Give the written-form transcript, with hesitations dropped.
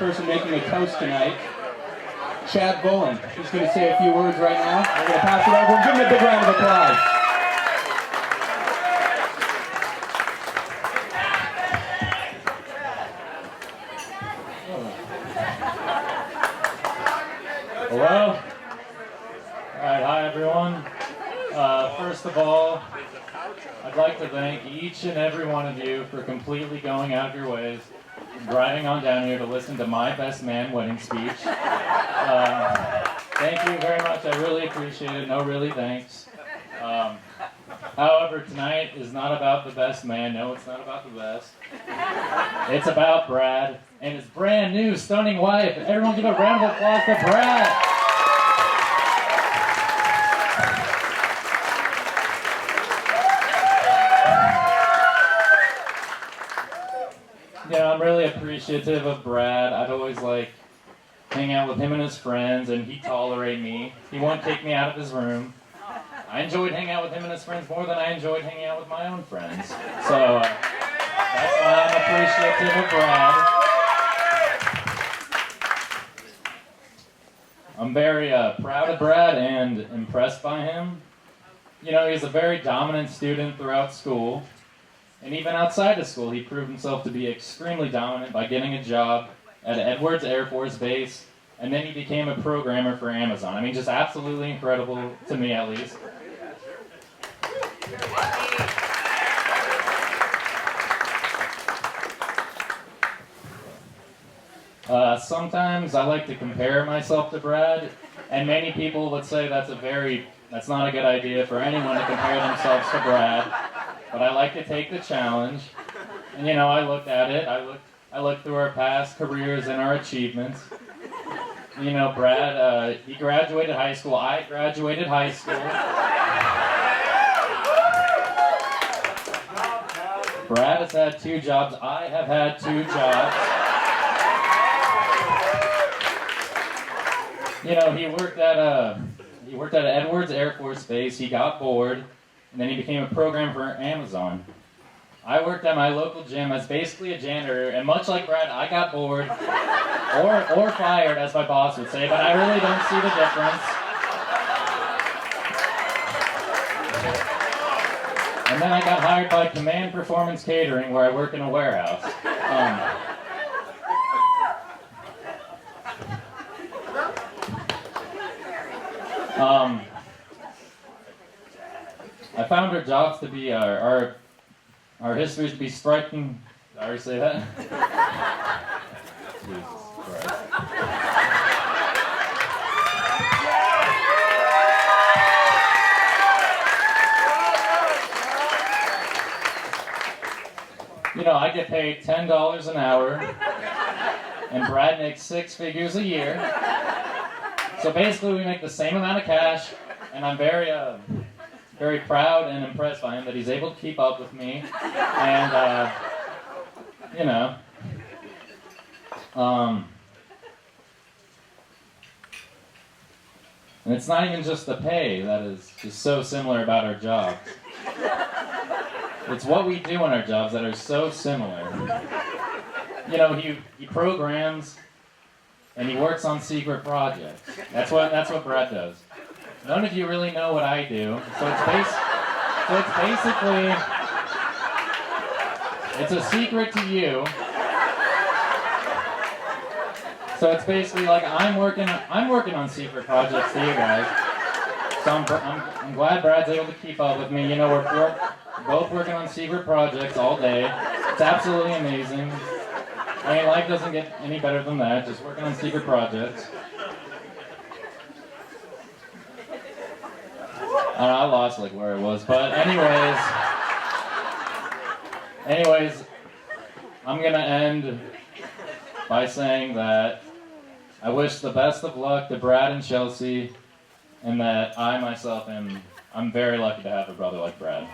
person making a toast tonight, Chad Bullen. He's going to say a few words right now. We're going to pass it over and give him a big round of applause. Hello? Alright, hi everyone. First of all, I'd like to thank each and every one of you for completely going out of your ways, driving on down here to listen to my best man wedding speech. Thank you very much, I really appreciate it. No, really, thanks. However, tonight is not about the best man. No, it's not about the best. It's about Brad and his brand new, stunning wife. Everyone give a round of applause to Brad. Yeah, I'm really appreciative of Brad. I'd always hang out with him and his friends, and he'd tolerate me. He won't kick me out of his room. I enjoyed hanging out with him and his friends more than I enjoyed hanging out with my own friends. So that's why I'm appreciative of Brad. I'm very proud of Brad and impressed by him. You know, he's a very dominant student throughout school. And even outside of school, he proved himself to be extremely dominant by getting a job at Edwards Air Force Base, and then he became a programmer for Amazon. I mean, just absolutely incredible, to me at least. Sometimes I like to compare myself to Brad, and many people would say that's not a good idea for anyone to compare themselves to Brad. But I like to take the challenge, and you know, I looked at it, I looked through our past careers and our achievements. You know, Brad, he graduated high school, I graduated high school. Brad has had 2 jobs, I have had 2 jobs. You know, he worked at Edwards Air Force Base, he got bored, and then he became a programmer for Amazon. I worked at my local gym as basically a janitor, and much like Brad, I got bored, or fired, as my boss would say, but I really don't see the difference. And then I got hired by Command Performance Catering, where I work in a warehouse. I found our jobs to be, our histories to be striking. Did I already say that? Jesus Christ. You know, I get paid $10 an hour, and Brad makes 6 figures a year. So basically we make the same amount of cash, and I'm very proud and impressed by him that he's able to keep up with me, and you know, and it's not even just the pay that is just so similar about our jobs. It's what we do in our jobs that are so similar. You know, he programs and he works on secret projects. That's what Brad does. None of you really know what I do, so it's basically, it's a secret to you. So it's basically like I'm working on secret projects to you guys. So I'm glad Brad's able to keep up with me. You know, we're both working on secret projects all day. It's absolutely amazing. I mean, life doesn't get any better than that. Just working on secret projects. I lost where it was, but anyways, I'm gonna end by saying that I wish the best of luck to Brad and Chelsea, and that I myself I'm very lucky to have a brother like Brad.